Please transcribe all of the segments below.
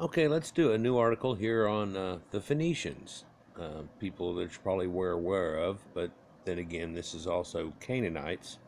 Okay, let's do a new article here on the Phoenicians. People that you're probably aware of, but then again, this is also Canaanites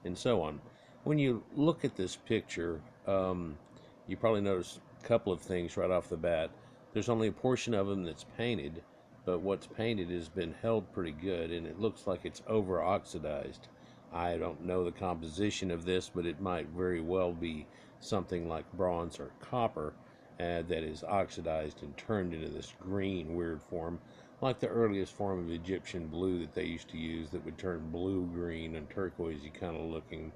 and so on. When you look at this picture, you probably notice a couple of things right off the bat. There's only a portion of them that's painted, but what's painted has been held pretty good, and it looks like it's over oxidized. I don't know the composition of this, but it might very well be something like bronze or copper that is oxidized and turned into this green weird form, like the earliest form of Egyptian blue that they used to use that would turn blue, green, and turquoisey kind of looking,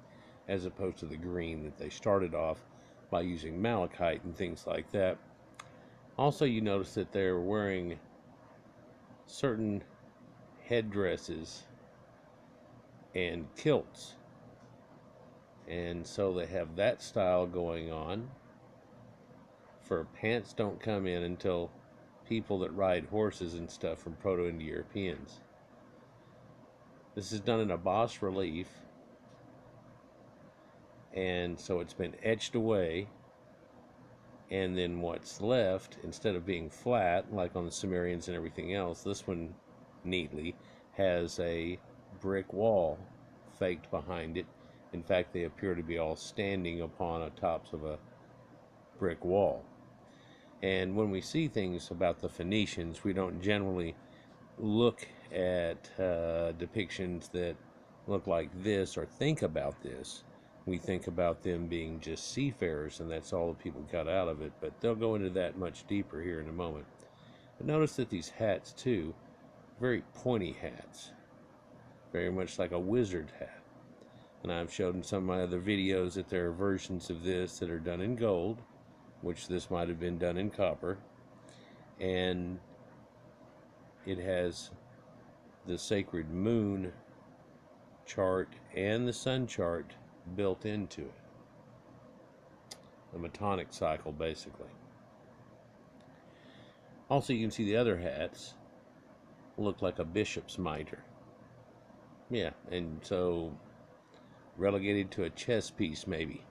as opposed to the green that they started off by using malachite and things like that. Also, you notice that they're wearing certain headdresses and kilts, and so they have that style going on. For pants don't come in until people that ride horses and stuff from Proto-Indo-Europeans. This is done in a bas relief, and so it's been etched away, and then what's left, instead of being flat like on the Sumerians and everything else, this one neatly has a brick wall faked behind it. In fact, they appear to be all standing upon the tops of a brick wall. And when we see things about the Phoenicians, we don't generally look at depictions that look like this or think about this. We think about them being just seafarers, and that's all the people got out of it. But they'll go into that much deeper here in a moment. But notice that these hats, too, very pointy hats, very much like a wizard hat. And I've showed in some of my other videos that there are versions of this that are done in gold, which this might have been done in copper, and it has the sacred moon chart and the sun chart built into it. The Metonic cycle, basically. Also, you can see the other hats look like a bishop's mitre. Yeah, and so relegated to a chess piece, maybe.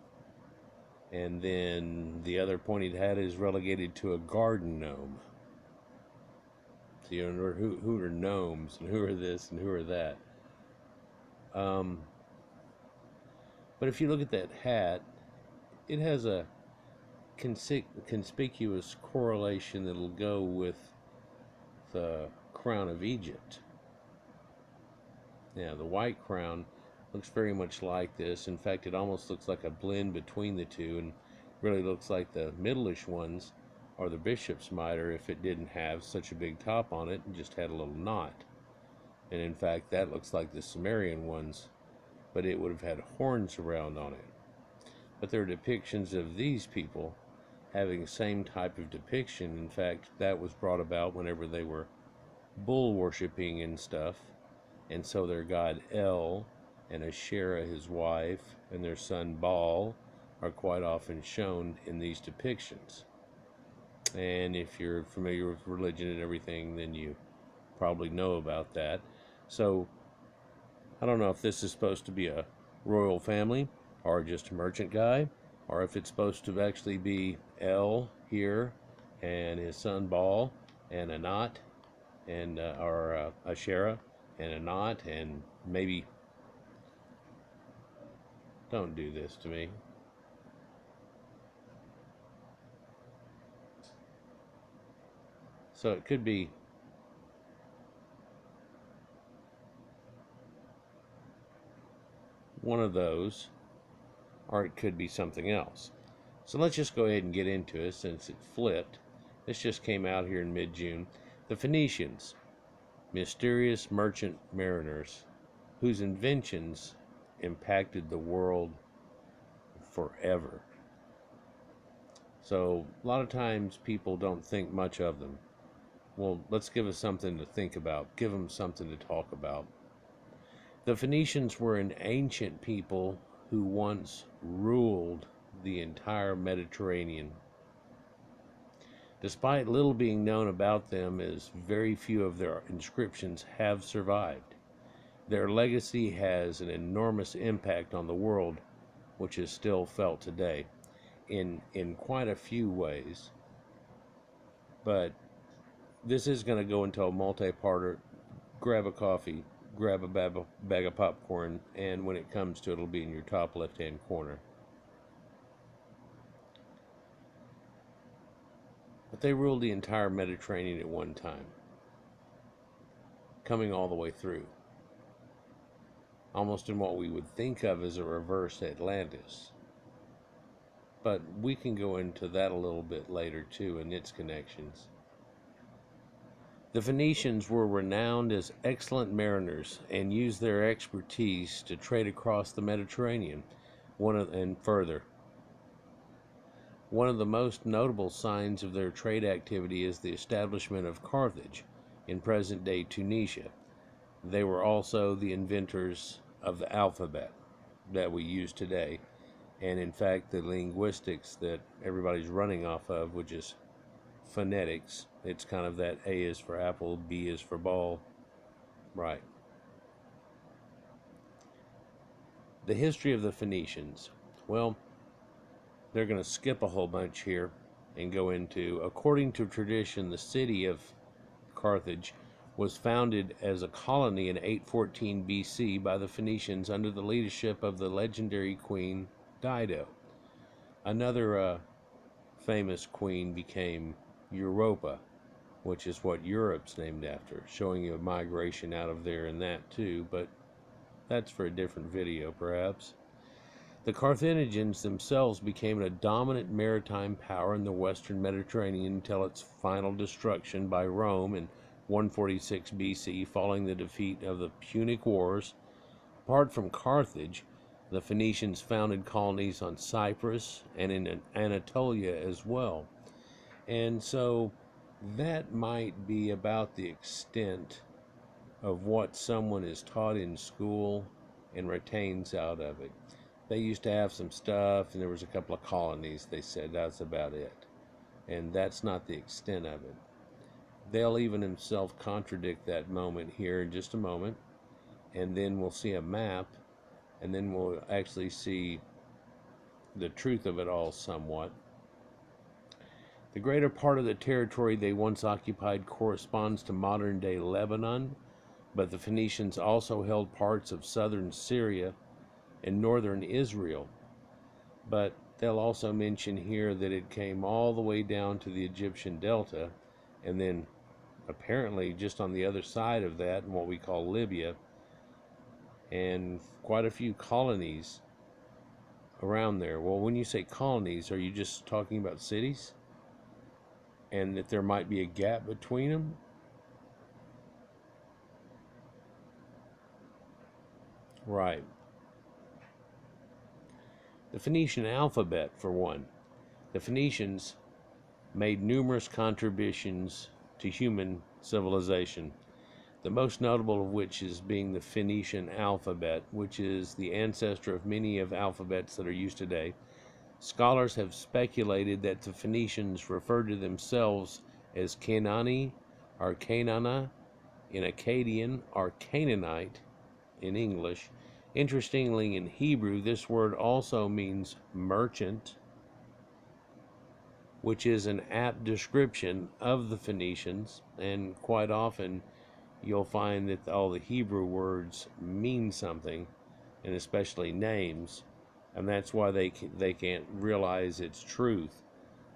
And then the other pointed hat is relegated to a garden gnome. So you know who are gnomes and who are this and who are that. But if you look at that hat, it has a conspicuous correlation that'll go with the crown of Egypt. Yeah, the white crown looks very much like this. In fact, it almost looks like a blend between the two, and really looks like the middle-ish ones are the bishop's mitre if it didn't have such a big top on it and just had a little knot. And in fact, that looks like the Sumerian ones, but it would have had horns around on it. But there are depictions of these people having the same type of depiction. In fact, that was brought about whenever they were bull worshipping and stuff, and so their god El and Asherah, his wife, and their son Baal are quite often shown in these depictions. And if you're familiar with religion and everything, then you probably know about that. So I don't know if this is supposed to be a royal family or just a merchant guy, or if it's supposed to actually be El here and his son Baal and Anat and or Asherah and Anat, and maybe, don't do this to me. So it could be one of those, or it could be something else. So let's just go ahead and get into it since it flipped. This just came out here in mid-June. The Phoenicians, mysterious merchant mariners whose inventions impacted the world forever. So a lot of times people don't think much of them. Well, let's give us something to think about. Give them something to talk about. The Phoenicians were an ancient people who once ruled the entire Mediterranean. Despite little being known about them, as very few of their inscriptions have survived, their legacy has an enormous impact on the world, which is still felt today in quite a few ways. But this is going to go into a multi-parter. Grab a coffee, grab a bag of popcorn, and when it comes to it, it'll be in your top left-hand corner. But they ruled the entire Mediterranean at one time, coming all the way through, almost in what we would think of as a reverse Atlantis. But we can go into that a little bit later too, and its connections. The Phoenicians were renowned as excellent mariners and used their expertise to trade across the Mediterranean and further. One of the most notable signs of their trade activity is the establishment of Carthage in present-day Tunisia. They were also the inventors of the alphabet that we use today, and in fact the linguistics that everybody's running off of, which is phonetics. It's kind of that A is for apple, B is for ball. Right. The history of the Phoenicians. Well, they're going to skip a whole bunch here and go into, according to tradition, the city of Carthage was founded as a colony in 814 BC by the Phoenicians under the leadership of the legendary queen Dido. Another famous queen became Europa, which is what Europe's named after, showing you a migration out of there in that too, but that's for a different video perhaps. The Carthaginians themselves became a dominant maritime power in the western Mediterranean until its final destruction by Rome in 146 BC following the defeat of the Punic Wars. Apart from Carthage, the Phoenicians founded colonies on Cyprus and in Anatolia as well. And so that might be about the extent of what someone is taught in school and retains out of it. They used to have some stuff, and there was a couple of colonies. They said that's about it. And that's not the extent of it. They'll even themselves contradict that moment here in just a moment. And then we'll see a map, and then we'll actually see the truth of it all somewhat. The greater part of the territory they once occupied corresponds to modern-day Lebanon, but the Phoenicians also held parts of southern Syria and northern Israel. But they'll also mention here that it came all the way down to the Egyptian Delta, and then apparently just on the other side of that in what we call Libya, and quite a few colonies around there. Well, when you say colonies, are you just talking about cities? And that there might be a gap between them? Right. The Phoenician alphabet, for one. The Phoenicians made numerous contributions to human civilization, the most notable of which is being the Phoenician alphabet, which is the ancestor of many of alphabets that are used today. Scholars have speculated that the Phoenicians referred to themselves as Kanani or Kanana in Akkadian or Canaanite in English. Interestingly, in Hebrew, this word also means merchant, which is an apt description of the Phoenicians, and quite often you'll find that all the Hebrew words mean something, and especially names, and that's why they can't realize its truth,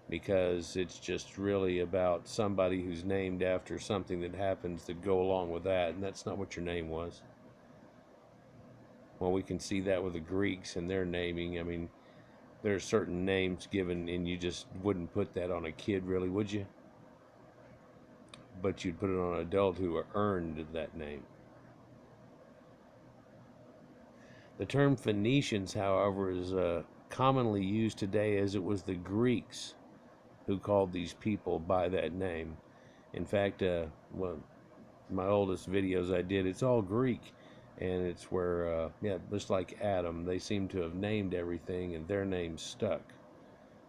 because it's just really about somebody who's named after something that happens to go along with that, and that's not what your name was. Well, we can see that with the Greeks and their naming. I mean, there are certain names given, and you just wouldn't put that on a kid, really, would you? But you'd put it on an adult who earned that name. The term Phoenicians, however, is commonly used today, as it was the Greeks who called these people by that name. In fact, my oldest videos I did, it's all Greek, and it's where, just like Adam, they seem to have named everything, and their names stuck.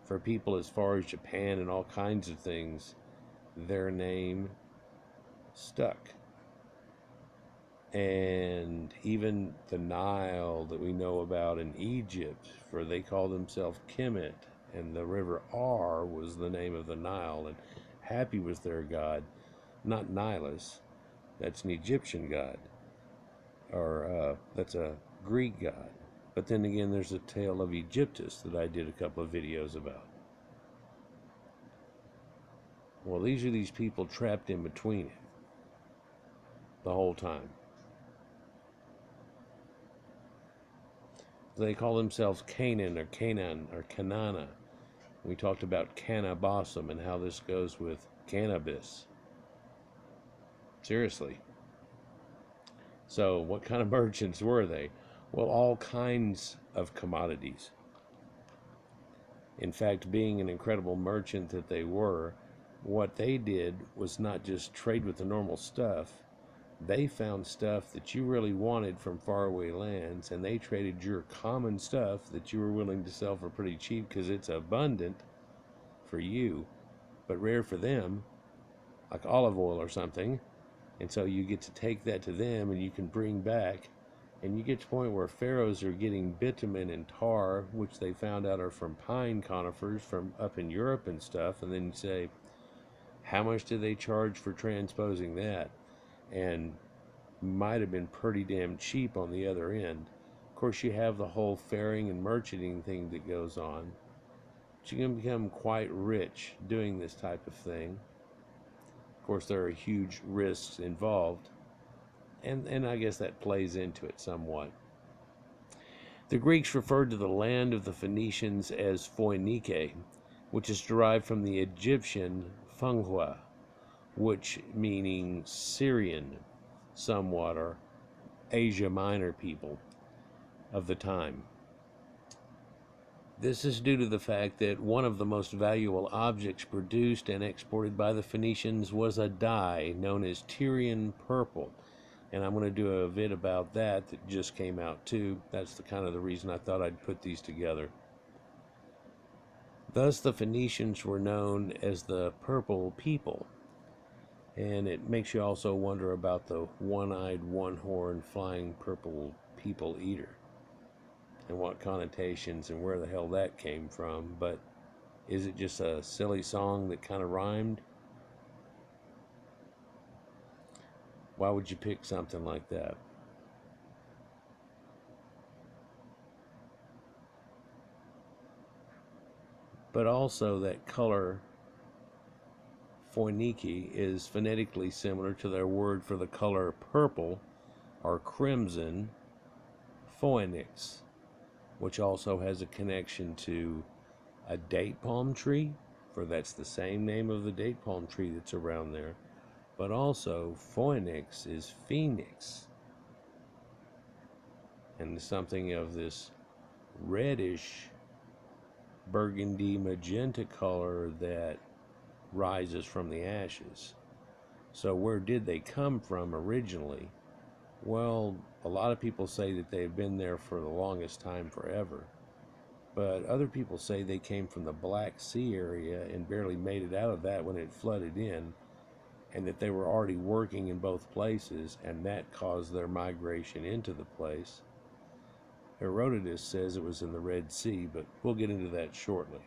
For people as far as Japan and all kinds of things, their name stuck. And even the Nile that we know about in Egypt, for they call themselves Kemet, and the river R was the name of the Nile, and Happy was their god, not Nilus. That's an Egyptian god, or that's a Greek god. But then again, there's a tale of Egyptus that I did a couple of videos about. Well, these are these people trapped in between it the whole time. They call themselves Canaan or Kanaan or Kanana. We talked about cannabis and how this goes with cannabis. Seriously. So what kind of merchants were they? Well, all kinds of commodities. In fact, being an incredible merchant that they were, what they did was not just trade with the normal stuff. They found stuff that you really wanted from faraway lands, and they traded your common stuff that you were willing to sell for pretty cheap because it's abundant for you, but rare for them, like olive oil or something. And so you get to take that to them and you can bring back, and you get to the point where pharaohs are getting bitumen and tar, which they found out are from pine conifers from up in Europe and stuff. And then you say, how much do they charge for transposing that? And might have been pretty damn cheap on the other end. Of course, you have the whole faring and merchanting thing that goes on. But you can become quite rich doing this type of thing. Of course, there are huge risks involved, and I guess that plays into it somewhat. The Greeks referred to the land of the Phoenicians as Phoenike, which is derived from the Egyptian Funghua, which meaning Syrian somewhat, or Asia Minor people of the time. This is due to the fact that one of the most valuable objects produced and exported by the Phoenicians was a dye known as Tyrion Purple. And I'm going to do a vid about that just came out too. That's the kind of the reason I thought I'd put these together. Thus the Phoenicians were known as the Purple People. And it makes you also wonder about the one-eyed, one-horned, flying purple people eater, and what connotations and where the hell that came from. But is it just a silly song that kind of rhymed? Why would you pick something like that? But also that color, Phoenike, is phonetically similar to their word for the color purple or crimson, phoenix, which also has a connection to a date palm tree, for that's the same name of the date palm tree that's around there. But also, phoenix is phoenix, and something of this reddish burgundy magenta color that rises from the ashes. So where did they come from originally? Well, a lot of people say that they've been there for the longest time, forever. But other people say they came from the Black Sea area and barely made it out of that when it flooded in, and that they were already working in both places, and that caused their migration into the place. Herodotus says it was in the Red Sea, but we'll get into that shortly.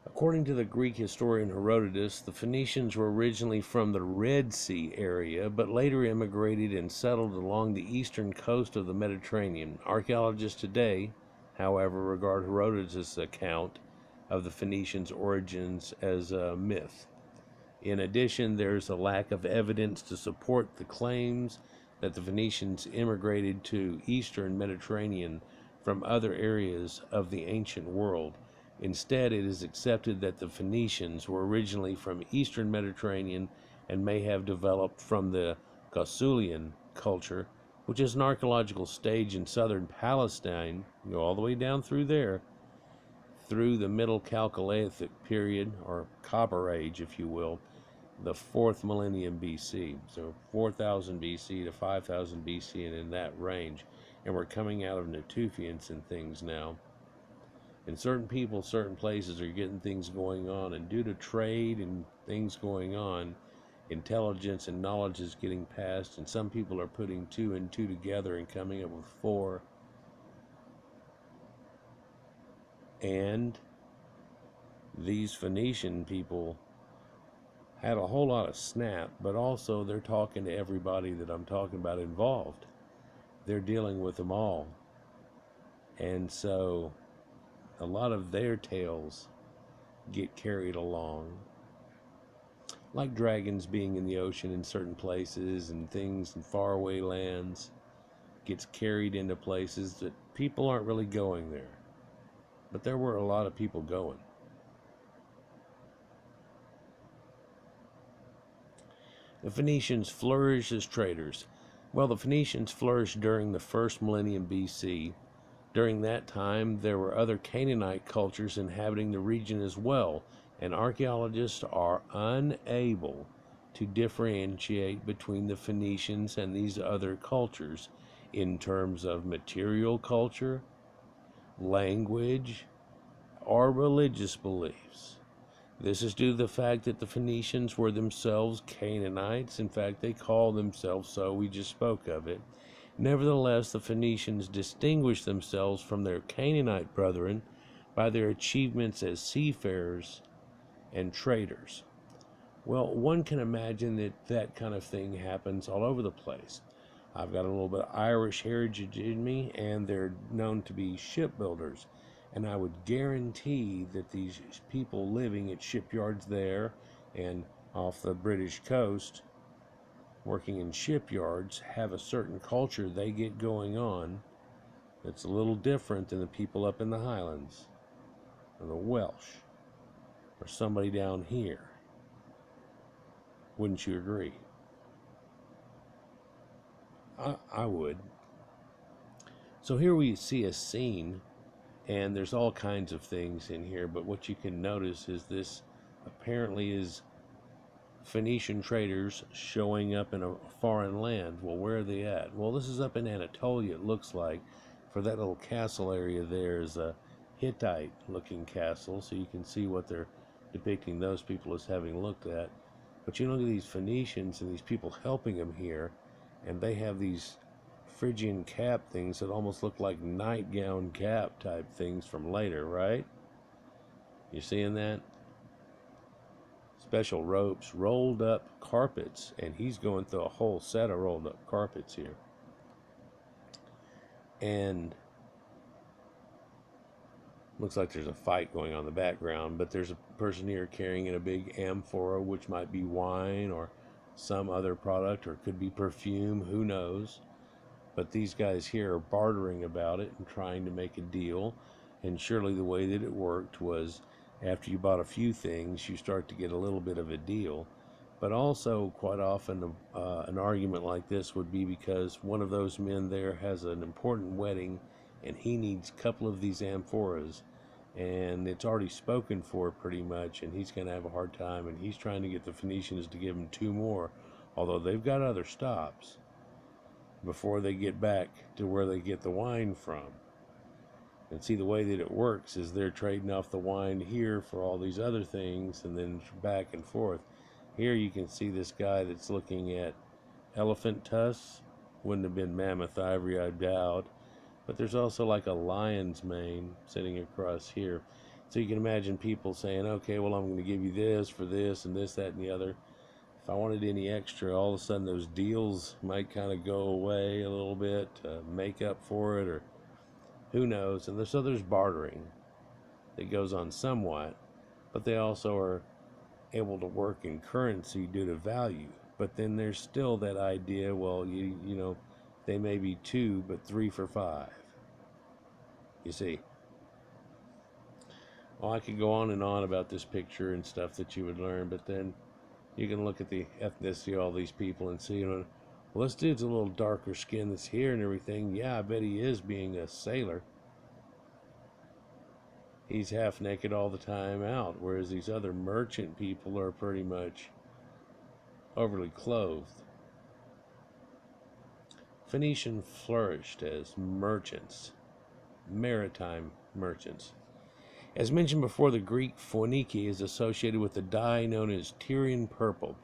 According to the Greek historian Herodotus, the Phoenicians were originally from the Red Sea area, but later immigrated and settled along the eastern coast of the Mediterranean. Archaeologists today, however, regard Herodotus' account of the Phoenicians' origins as a myth. In addition, there's a lack of evidence to support the claims that the Phoenicians immigrated to eastern Mediterranean from other areas of the ancient world. Instead, it is accepted that the Phoenicians were originally from eastern Mediterranean and may have developed from the Gausulian culture, which is an archaeological stage in southern Palestine, go all the way down through there, through the Middle Chalcolithic period, or Copper Age, if you will, the 4th millennium BC. So 4000 BC to 5000 BC, and in that range. And we're coming out of Natufians and things now. And certain people, certain places are getting things going on, and due to trade and things going on, intelligence and knowledge is getting passed, and some people are putting 2 and 2 together and coming up with 4. And these Phoenician people had a whole lot of snap, but also they're talking to everybody that I'm talking about involved. They're dealing with them all. And so a lot of their tales get carried along, like dragons being in the ocean in certain places and things in faraway lands, gets carried into places that people aren't really going there. But there were a lot of people going. The Phoenicians flourished as traders. Well, the Phoenicians flourished during the first millennium BC. During that time, there were other Canaanite cultures inhabiting the region as well, and archaeologists are unable to differentiate between the Phoenicians and these other cultures in terms of material culture, language, or religious beliefs. This is due to the fact that the Phoenicians were themselves Canaanites. In fact, they call themselves so. We just spoke of it. Nevertheless, the Phoenicians distinguished themselves from their Canaanite brethren by their achievements as seafarers and traders. Well, one can imagine that that kind of thing happens all over the place. I've got a little bit of Irish heritage in me, and they're known to be shipbuilders. And I would guarantee that these people living at shipyards there and off the British coast, working in shipyards, have a certain culture they get going on that's a little different than the people up in the Highlands, or the Welsh, or somebody down here. Wouldn't you agree? I would. So here we see a scene, and there's all kinds of things in here, but what you can notice is this apparently is Phoenician traders showing up in a foreign land. Well, where are they at? Well, this is up in Anatolia, it looks like. For that little castle area there is a Hittite looking castle, so you can see what they're depicting those people as having looked at. But you look at these Phoenicians and these people helping them here, and they have these Phrygian cap things that almost look like nightgown cap type things from later, right? You seeing that? Special ropes, rolled up carpets, and he's going through a whole set of rolled up carpets here. And looks like there's a fight going on in the background, but there's a person here carrying in a big amphora, which might be wine or some other product, or it could be perfume, who knows. But these guys here are bartering about it and trying to make a deal. And surely the way that it worked was after you bought a few things, you start to get a little bit of a deal. But also, quite often, an argument like this would be because one of those men there has an important wedding and he needs a couple of these amphoras. And it's already spoken for pretty much, and he's going to have a hard time. And he's trying to get the Phoenicians to give him 2 more, although they've got other stops before they get back to where they get the wine from. And see, the way that it works is they're trading off the wine here for all these other things, and then back and forth. Here you can see this guy that's looking at elephant tusks. Wouldn't have been mammoth ivory, I doubt. But there's also like a lion's mane sitting across here. So you can imagine people saying, okay, well, I'm going to give you this for this and this, that, and the other. If I wanted any extra, all of a sudden those deals might kind of go away a little bit to make up for it, or who knows. And so there's bartering that goes on somewhat, but they also are able to work in currency due to value. But then there's still that idea, well, you know, they may be 2, but 3 for 5. You see. Well, I could go on and on about this picture and stuff that you would learn, but then you can look at the ethnicity of all these people and see, you know, well, this dude's a little darker skin that's here and everything. Yeah, I bet he is being a sailor. He's half naked all the time out, whereas these other merchant people are pretty much overly clothed. Phoenicians flourished as merchants, maritime merchants. As mentioned before, the Greek Phoeniki is associated with the dye known as Tyrion Purple,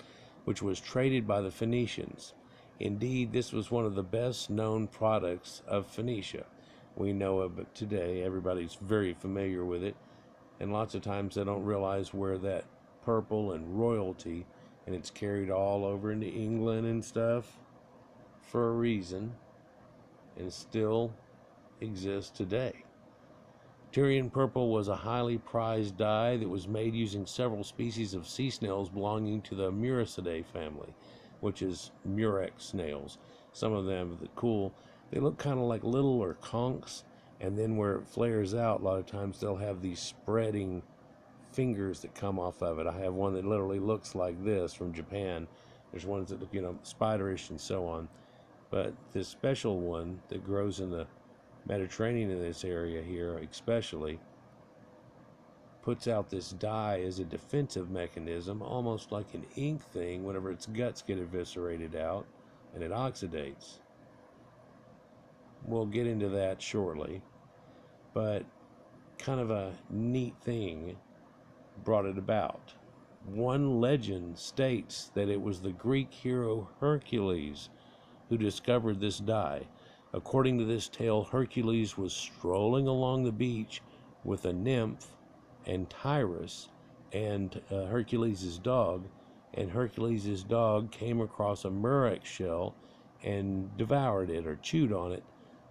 which was traded by the Phoenicians. Indeed, this was one of the best known products of Phoenicia. We know of it today. Everybody's very familiar with it. And lots of times they don't realize where that purple and royalty, and it's carried all over into England and stuff for a reason, and still exists today. Tyrion Purple was a highly prized dye that was made using several species of sea snails belonging to the Muricidae family, which is murex snails. Some of them are cool. They look kind of like little or conchs, and then where it flares out, a lot of times they'll have these spreading fingers that come off of it. I have one that literally looks like this from Japan. There's ones that look, spiderish and so on. But this special one that grows in the Mediterranean in this area here especially puts out this dye as a defensive mechanism, almost like an ink thing whenever its guts get eviscerated out and it oxidates. We'll get into that shortly, but kind of a neat thing brought it about. One legend states that it was the Greek hero Hercules who discovered this dye. According to this tale, Hercules was strolling along the beach with a nymph and Tyrus and Hercules' dog, and Hercules' dog came across a murex shell and devoured it or chewed on it.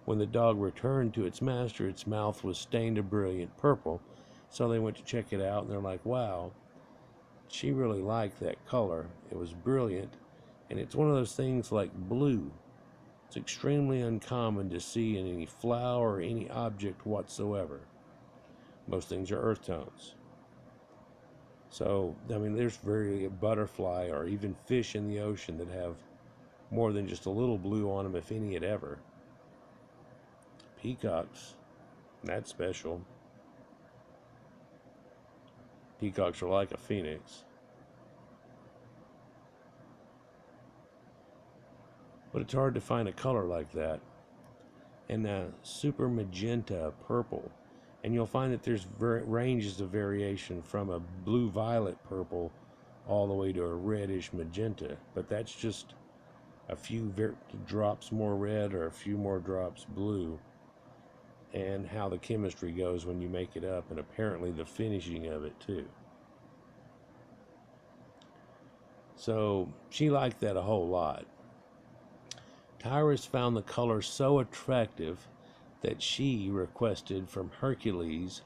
When the dog returned to its master, its mouth was stained a brilliant purple. So they went to check it out, and they're like, wow, she really liked that color. It was brilliant, and it's one of those things like blue. It's extremely uncommon to see in any flower or any object whatsoever. Most things are earth tones. So, there's a butterfly or even fish in the ocean that have more than just a little blue on them, if any at ever. Peacocks, that's special. Peacocks are like a phoenix. But it's hard to find a color like that. And super magenta purple. And you'll find that there's ranges of variation from a blue-violet purple all the way to a reddish magenta. But that's just a few drops more red or a few more drops blue. And how the chemistry goes when you make it up, and apparently the finishing of it too. So she liked that a whole lot. Tyrus found the color so attractive that she requested from Hercules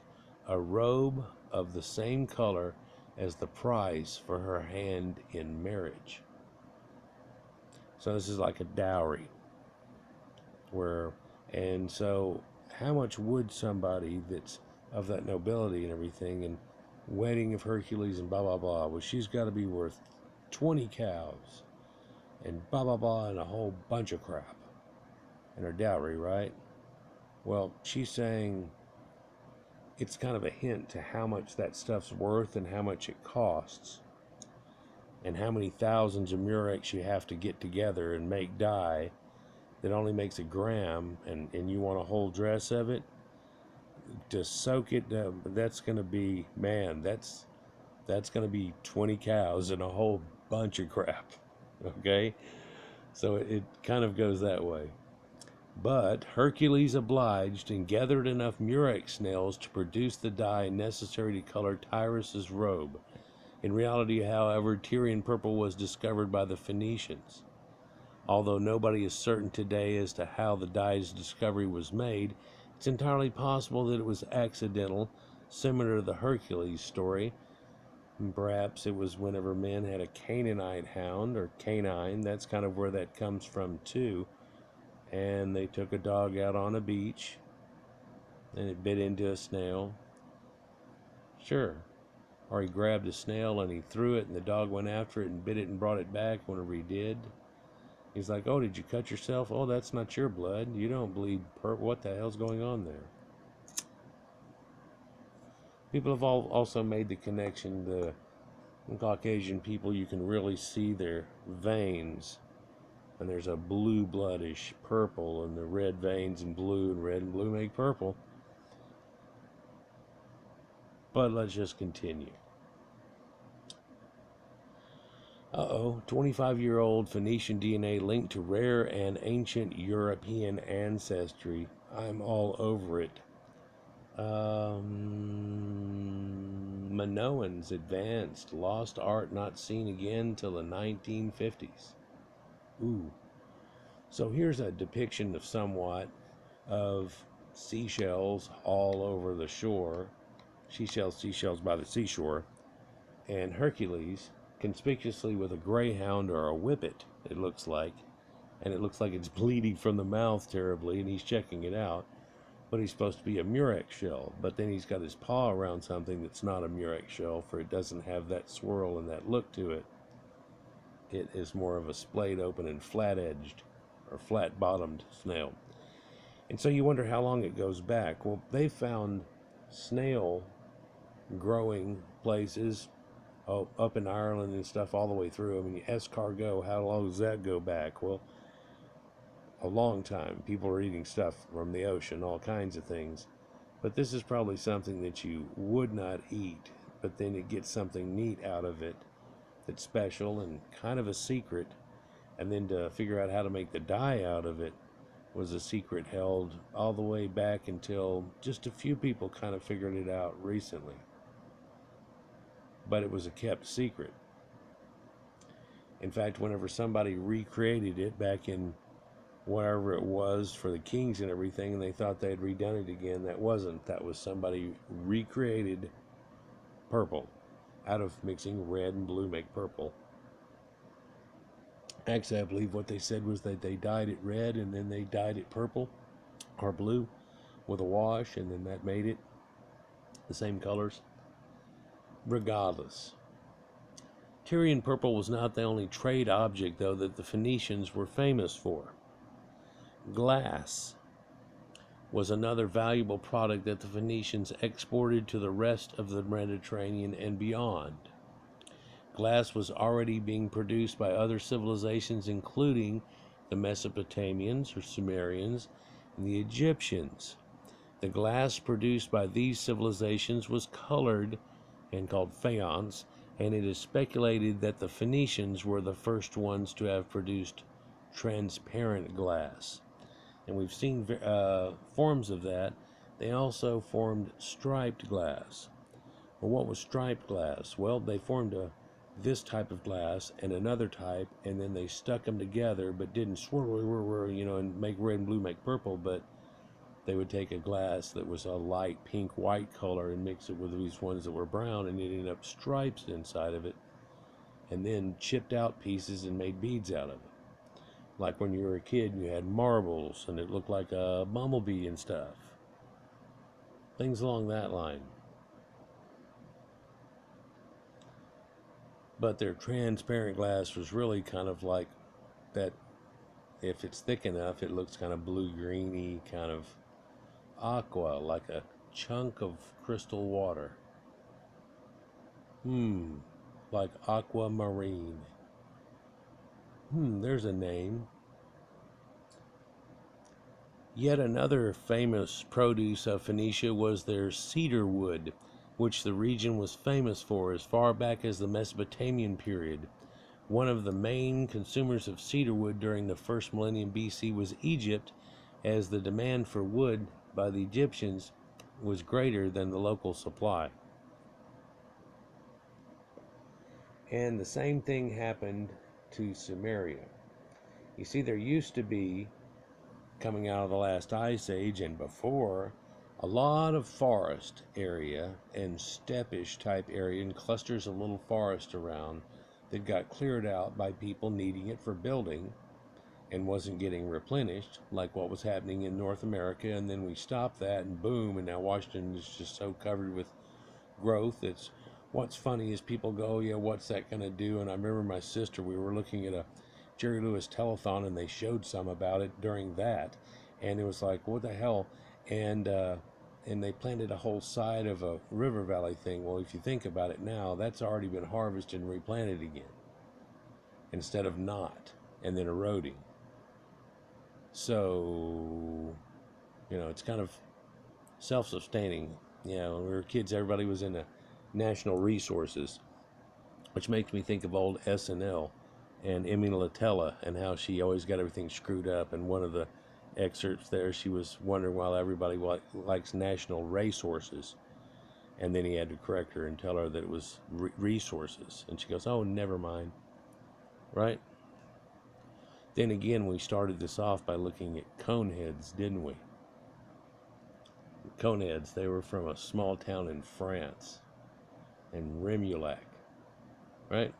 a robe of the same color as the price for her hand in marriage. So this is like a dowry. And so how much would somebody that's of that nobility and everything, and wedding of Hercules and blah blah blah, well, she's got to be worth 20 cows and blah blah blah and a whole bunch of crap in her dowry, right? Well, she's saying it's kind of a hint to how much that stuff's worth and how much it costs and how many thousands of murex you have to get together and make dye that only makes a gram, and you want a whole dress of it to soak it. That's going to be, that's going to be 20 cows and a whole bunch of crap. Okay, so it kind of goes that way. But Hercules obliged and gathered enough murex snails to produce the dye necessary to color Tyrus's robe. In reality, however, Tyrion Purple was discovered by the Phoenicians. Although nobody is certain today as to how the dye's discovery was made, it's entirely possible that it was accidental, similar to the Hercules story. And perhaps it was whenever men had a Canaanite hound, or canine, that's kind of where that comes from too, and they took a dog out on a beach, and it bit into a snail. Sure. Or he grabbed a snail and he threw it, and the dog went after it and bit it and brought it back whenever he did. He's like, oh, did you cut yourself? Oh, that's not your blood. You don't bleed. What the hell's going on there? People have also made the connection. The Caucasian people, you can really see their veins. And there's a blue bloodish purple, and the red veins and red and blue make purple. But let's just continue. 25-year-old Phoenician DNA linked to rare and ancient European ancestry. I'm all over it. Minoans advanced, lost art not seen again till the 1950s. Ooh. So here's a depiction of somewhat of seashells all over the shore. Seashells by the seashore. And Hercules, conspicuously with a greyhound or a whippet, it looks like. And it looks like it's bleeding from the mouth terribly, and he's checking it out. But he's supposed to be a murex shell. But then he's got his paw around something that's not a murex shell, for it doesn't have that swirl and that look to it. It is more of a splayed open and flat-edged or flat-bottomed snail. And so you wonder how long it goes back. Well, they found snail growing places up in Ireland and stuff all the way through. I mean, escargot, how long does that go back? Well, a long time. People are eating stuff from the ocean, all kinds of things. But this is probably something that you would not eat, but then it gets something neat out of it that's special and kind of a secret. And then to figure out how to make the dye out of it was a secret held all the way back until just a few people kind of figured it out recently. But it was a kept secret. In fact, whenever somebody recreated it back in wherever it was for the kings and everything, and they thought they had redone it again, that wasn't. That was somebody recreated purple out of mixing red and blue make purple. Actually, I believe what they said was that they dyed it red and then they dyed it purple or blue with a wash, and then that made it the same colors. Regardless, Tyrion Purple was not the only trade object, though, that the Phoenicians were famous for. Glass was another valuable product that the Phoenicians exported to the rest of the Mediterranean and beyond. Glass was already being produced by other civilizations, including the Mesopotamians or Sumerians and the Egyptians. The glass produced by these civilizations was colored and called faience, and it is speculated that the Phoenicians were the first ones to have produced transparent glass. And we've seen forms of that. They also formed striped glass. Well, what was striped glass? Well, they formed this type of glass and another type, and then they stuck them together, but didn't swirl, and make red and blue make purple, but they would take a glass that was a light pink white color and mix it with these ones that were brown, and it ended up stripes inside of it, and then chipped out pieces and made beads out of it. Like when you were a kid and you had marbles and it looked like a bumblebee and stuff. Things along that line. But their transparent glass was really kind of like that. If it's thick enough, it looks kind of blue-greeny, kind of aqua, like a chunk of crystal water. Like aquamarine. There's a name. Yet another famous produce of Phoenicia was their cedar wood, which the region was famous for as far back as the Mesopotamian period. One of the main consumers of cedar wood during the first millennium BC was Egypt, as the demand for wood by the Egyptians was greater than the local supply. And the same thing happened to Sumeria. You see, there used to be, coming out of the last ice age and before, a lot of forest area and steppish type area and clusters of little forest around that got cleared out by people needing it for building and wasn't getting replenished, like what was happening in North America. And then we stopped that, and boom, and now Washington is just so covered with growth. What's funny is people go, yeah, what's that going to do? And I remember my sister, we were looking at a Jerry Lewis telethon, and they showed some about it during that, and it was like, what the hell? And they planted a whole side of a river valley thing. Well, if you think about it now, that's already been harvested and replanted again, instead of not, and then eroding. So, it's kind of self-sustaining. When we were kids, everybody was into natural resources, which makes me think of old SNL and Emmy Latella and how she always got everything screwed up. And one of the excerpts there, she was wondering why everybody likes national racehorses. And then he had to correct her and tell her that it was resources. And she goes, oh, never mind. Right? Then again, we started this off by looking at coneheads, didn't we? Coneheads, they were from a small town in France, in Remoulac, right?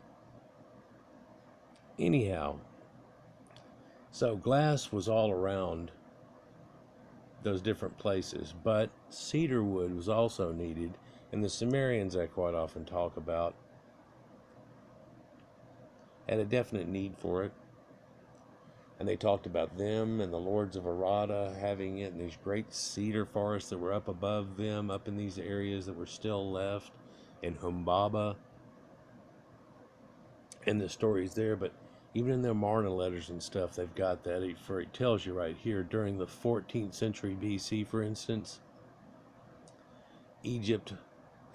Anyhow, so glass was all around those different places, but cedar wood was also needed, and the Sumerians I quite often talk about had a definite need for it. And they talked about them and the lords of Arada having it, and these great cedar forests that were up above them, up in these areas that were still left, in Humbaba, and the stories there. But even in the Amarna letters and stuff, they've got that. It tells you right here, during the 14th century BC, for instance, Egypt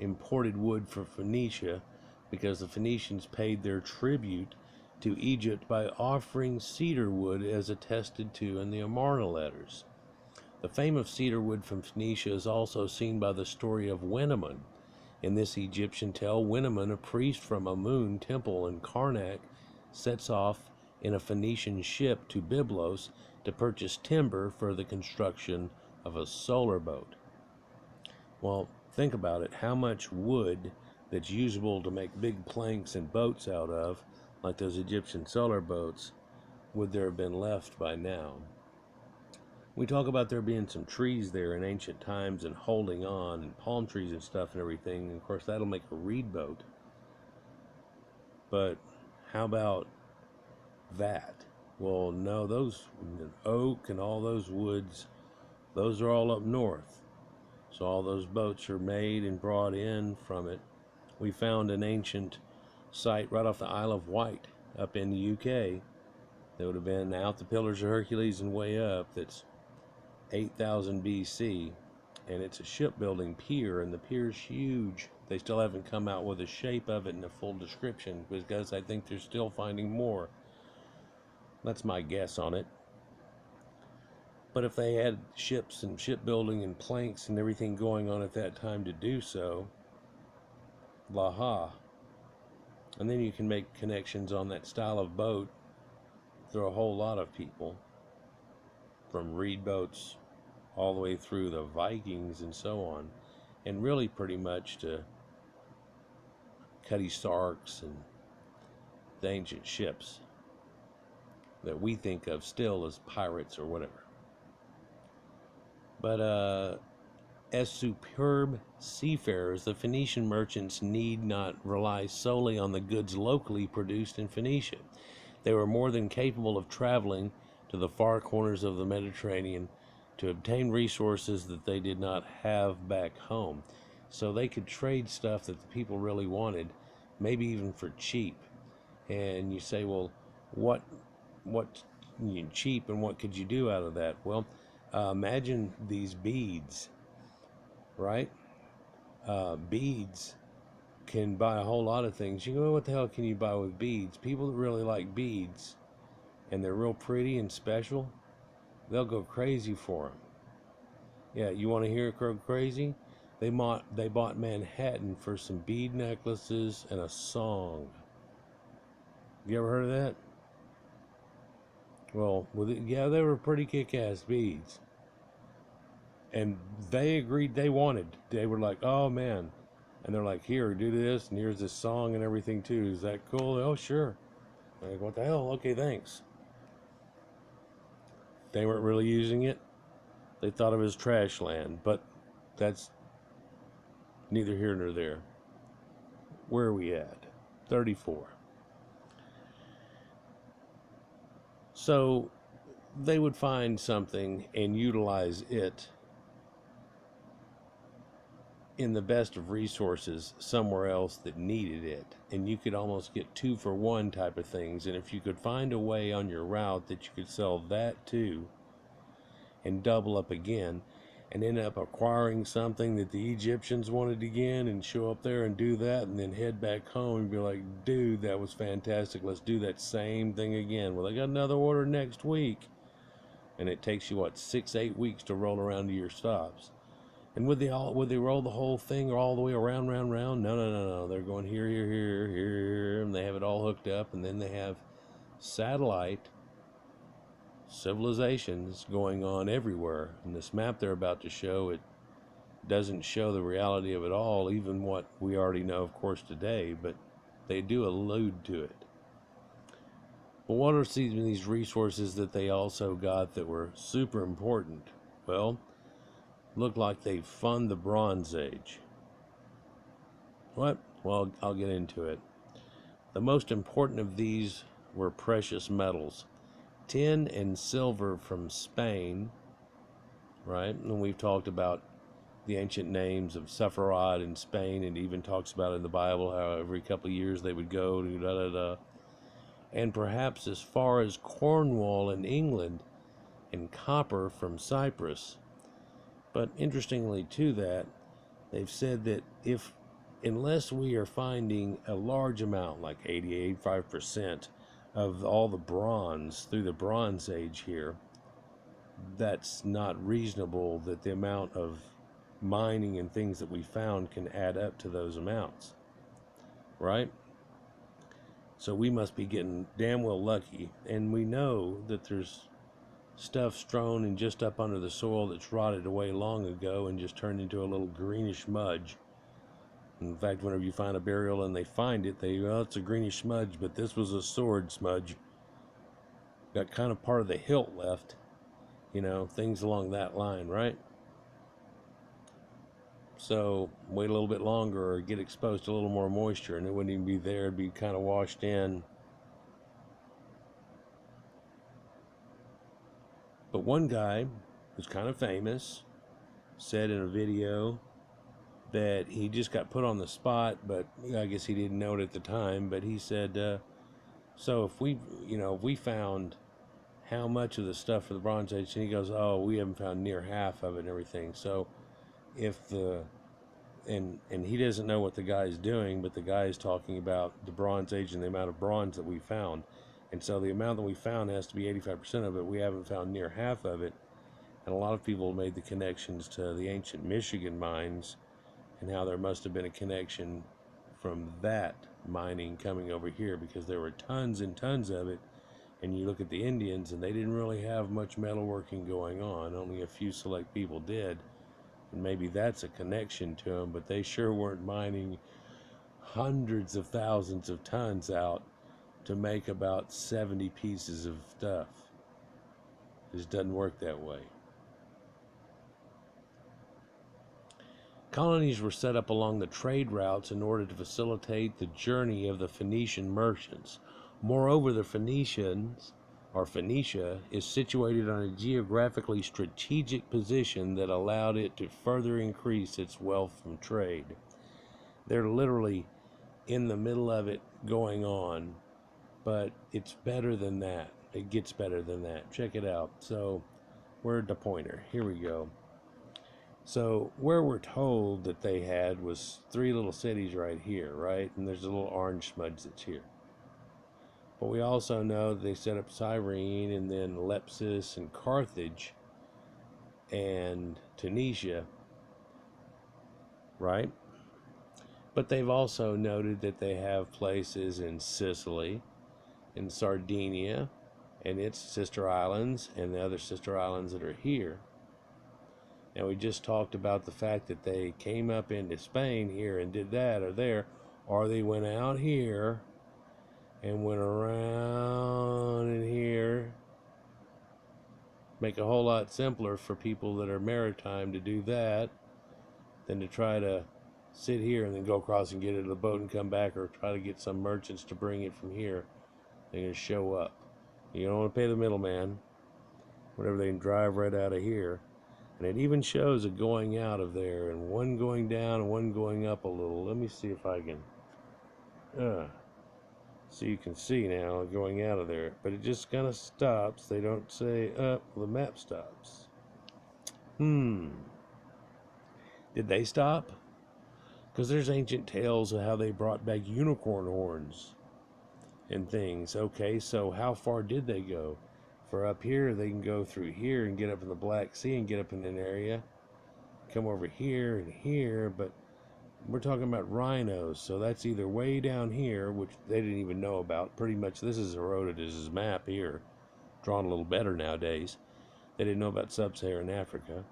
imported wood from Phoenicia because the Phoenicians paid their tribute to Egypt by offering cedar wood as attested to in the Amarna letters. The fame of cedar wood from Phoenicia is also seen by the story of Wenamun. In this Egyptian tale, Wenamun, a priest from Amun temple in Karnak, sets off in a Phoenician ship to Byblos to purchase timber for the construction of a solar boat. Well, think about it. How much wood that's usable to make big planks and boats out of, like those Egyptian solar boats, would there have been left by now? We talk about there being some trees there in ancient times and holding on, and palm trees and stuff and everything. And of course, that'll make a reed boat. But how about that? Well, no, those oak and all those woods, those are all up north. So all those boats are made and brought in from it. We found an ancient site right off the Isle of Wight up in the UK that would have been out the Pillars of Hercules and way up. That's 8,000 BC, and it's a shipbuilding pier, and the pier's huge. They still haven't come out with a shape of it and a full description because I think they're still finding more. That's my guess on it. But if they had ships and shipbuilding and planks and everything going on at that time to do so, and then you can make connections on that style of boat through a whole lot of people, from reed boats all the way through the Vikings and so on, and really pretty much to Cutty Sarks and the ancient ships that we think of still as pirates or whatever. But as superb seafarers, the Phoenician merchants need not rely solely on the goods locally produced in Phoenicia. They were more than capable of traveling to the far corners of the Mediterranean to obtain resources that they did not have back home. So they could trade stuff that the people really wanted, maybe even for cheap. And you say, well, what cheap, and what could you do out of that? Well, imagine these beads, right? Beads can buy a whole lot of things. You go, what the hell can you buy with beads? People that really like beads and they're real pretty and special, they'll go crazy for them. Yeah, you want to hear it go crazy? They bought Manhattan for some bead necklaces and a song. You ever heard of that? Well, yeah, they were pretty kick-ass beads. And they agreed they were like, oh man. And they're like, here, do this, and here's this song and everything too. Is that cool? Oh, sure. I'm like, what the hell? Okay, thanks. They weren't really using it. They thought it was trash land, but that's neither here nor there. Where are we at? 34. So they would find something and utilize it in the best of resources somewhere else that needed it, and you could almost get 2-for-1 type of things. And if you could find a way on your route that you could sell that too and double up again and end up acquiring something that the Egyptians wanted again and show up there and do that and then head back home and be like, dude, that was fantastic, let's do that same thing again. Well, I got another order next week, and it takes you 6-8 weeks to roll around to your stops. And would they roll the whole thing all the way around, round, round? No, no, no, no. They're going here, here, here, here, and they have it all hooked up, and then they have satellite civilizations going on everywhere. And this map they're about to show, it doesn't show the reality of it all, even what we already know, of course, today, but they do allude to it. But what are these resources that they also got that were super important? Well, looked like they fund the Bronze Age. What? Well, I'll get into it. The most important of these were precious metals. Tin and silver from Spain, right? And we've talked about the ancient names of Sephiroth in Spain, and even talks about in the Bible how every couple of years they would go to da-da-da. And perhaps as far as Cornwall in England, and copper from Cyprus. But interestingly to that, they've said that unless we are finding a large amount, like 85% of all the bronze through the Bronze Age here, that's not reasonable that the amount of mining and things that we found can add up to those amounts, right? So we must be getting damn well lucky. And we know that there's stuff strewn and just up under the soil that's rotted away long ago and just turned into a little greenish smudge. In fact, whenever you find a burial and they find it, it's a greenish smudge, but this was a sword smudge. Got kind of part of the hilt left, things along that line, right? So wait a little bit longer or get exposed to a little more moisture and it wouldn't even be there. It'd be kind of washed in. But one guy who's kind of famous said in a video that he just got put on the spot, but I guess he didn't know it at the time, but he said, so if we found how much of the stuff for the Bronze Age, and he goes, oh, we haven't found near half of it and everything. So if and he doesn't know what the guy's doing, but the guy is talking about the Bronze Age and the amount of bronze that we found. And so the amount that we found has to be 85% of it. We haven't found near half of it. And a lot of people made the connections to the ancient Michigan mines and how there must have been a connection from that mining coming over here, because there were tons and tons of it. And you look at the Indians, and they didn't really have much metalworking going on. Only a few select people did. And maybe that's a connection to them, but they sure weren't mining hundreds of thousands of tons out to make about 70 pieces of stuff. It just doesn't work that way. Colonies were set up along the trade routes in order to facilitate the journey of the Phoenician merchants. Moreover, the Phoenicians, or Phoenicia, is situated on a geographically strategic position that allowed it to further increase its wealth from trade. They're literally in the middle of it going on, but it's better than that. It gets better than that. Check it out. So, where'd the pointer? Here we go. So, where we're told that they had was 3 little cities right here, right? And there's a little orange smudge that's here. But we also know that they set up Cyrene and then Lepsis and Carthage and Tunisia, right? But they've also noted that they have places in Sicily, in Sardinia, and its sister islands, and the other sister islands that are here. And we just talked about the fact that they came up into Spain here and did that or there, or they went out here and went around in here. Make a whole lot simpler for people that are maritime to do that than to try to sit here and then go across and get it in the boat and come back, or try to get some merchants to bring it from here. They're going to show up. You don't want to pay the middleman. Whatever, they can drive right out of here. And it even shows it going out of there, and one going down and one going up a little. Let me see if I can, so you can see now going out of there. But it just kind of stops. They don't say, the map stops. Did they stop? Because there's ancient tales of how they brought back unicorn horns and things. Okay, so how far did they go? For up here, they can go through here and get up in the Black Sea and get up in an area. come over here and here, but we're talking about rhinos, so that's either way down here, which they didn't even know about. Pretty much this is Herodotus' map here, drawn a little better nowadays. They didn't know about sub-Saharan Africa.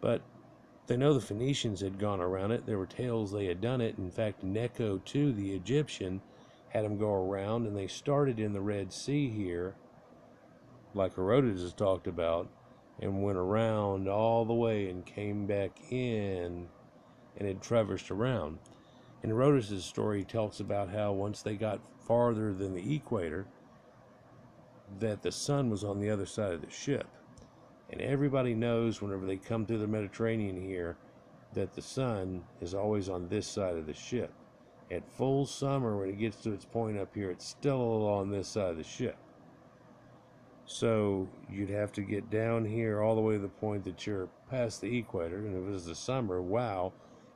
But they know the Phoenicians had gone around it. There were tales they had done it. In fact, Necho too, the Egyptian, had them go around, and they started in the Red Sea here, like Herodotus talked about, and went around all the way and came back in and had traversed around. In Herodotus' story, he talks about how once they got farther than the equator, that the sun was on the other side of the ship. And everybody knows whenever they come through the Mediterranean here that the sun is always on this side of the ship. At full summer, when it gets to its point up here, it's still on this side of the ship. So you'd have to get down here all the way to the point that you're past the equator. And if it was the summer, wow,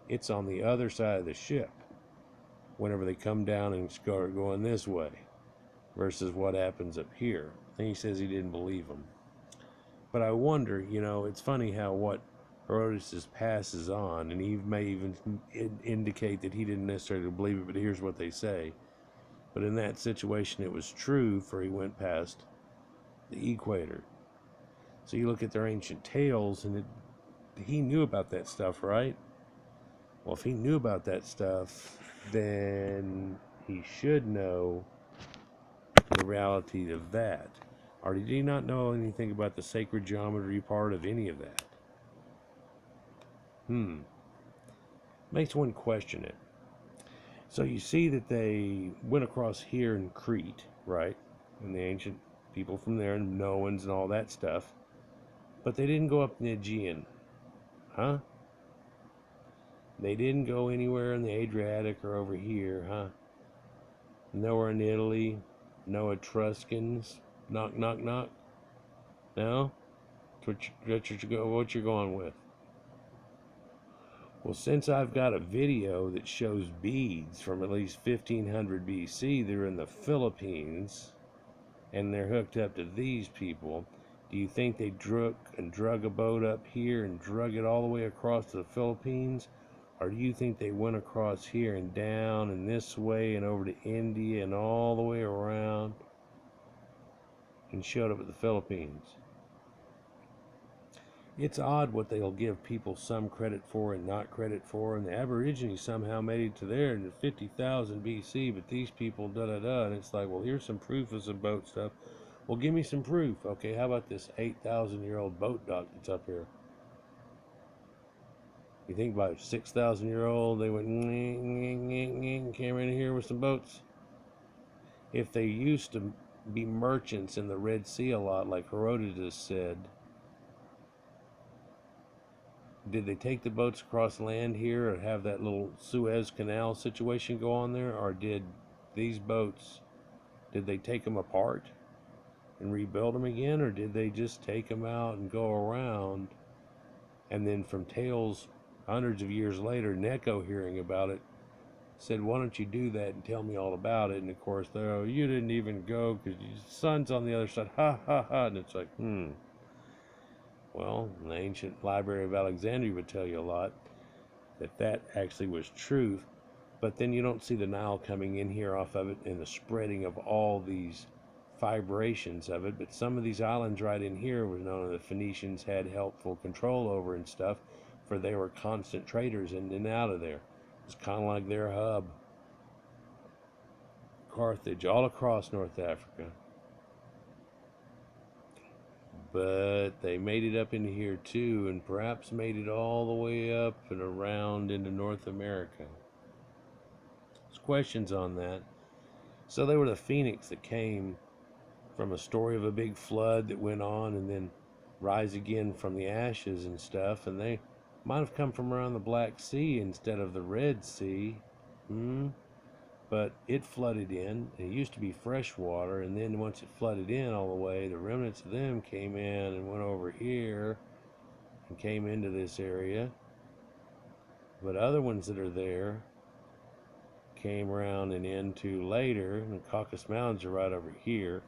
it's on the other side of the ship whenever they come down and start going this way versus what happens up here. And he says he didn't believe them. But I wonder, it's funny how what Herodotus passes on, and he may even indicate that he didn't necessarily believe it, but here's what they say. But in that situation, it was true, for he went past the equator. So you look at their ancient tales, and he knew about that stuff, right? Well, if he knew about that stuff, then he should know the reality of that. Or did he not know anything about the sacred geometry part of any of that? Makes one question it. So you see that they went across here in Crete, right? And the ancient people from there, and Noans and all that stuff. But they didn't go up in the Aegean. Huh? They didn't go anywhere in the Adriatic or over here, huh? Nowhere in Italy. No Etruscans. Knock, knock, knock. No? What you're going with? Well, since I've got a video that shows beads from at least 1500 BC, they're in the Philippines, and they're hooked up to these people. Do you think they drug a boat up here and drug it all the way across to the Philippines? Or do you think they went across here and down and this way and over to India and all the way around and showed up at the Philippines? It's odd what they'll give people some credit for and not credit for, and the Aborigines somehow made it to there in 50,000 BC, but these people da-da-da, and it's like, well, here's some proof of some boat stuff. Well, give me some proof. Okay, how about this 8,000-year-old boat dock that's up here? You think about 6,000-year-old, they went came in here with some boats. If they used to be merchants in the Red Sea a lot, like Herodotus said, did they take the boats across land here or have that little Suez Canal situation go on there? Or did these boats, did they take them apart and rebuild them again? Or did they just take them out and go around? And then from tales hundreds of years later, Necho hearing about it, said, why don't you do that and tell me all about it? And of course, they're, oh, you didn't even go because your son's on the other side. Ha, ha, ha. And it's like, Well, the ancient Library of Alexandria would tell you a lot that actually was truth. But then you don't see the Nile coming in here off of it and the spreading of all these vibrations of it. But some of these islands right in here was known that the Phoenicians had helpful control over and stuff, for they were constant traders in and out of there. It's kind of like their hub. Carthage, all across North Africa. But they made it up into here too, and perhaps made it all the way up and around into North America. There's questions on that. So they were the Phoenix that came from a story of a big flood that went on and then rise again from the ashes and stuff, and they might have come from around the Black Sea instead of the Red Sea. But it flooded in. It used to be fresh water, and then once it flooded in all the way, the remnants of them came in and went over here and came into this area. But other ones that are there came around and into later, and the Caucasus Mountains are right over here.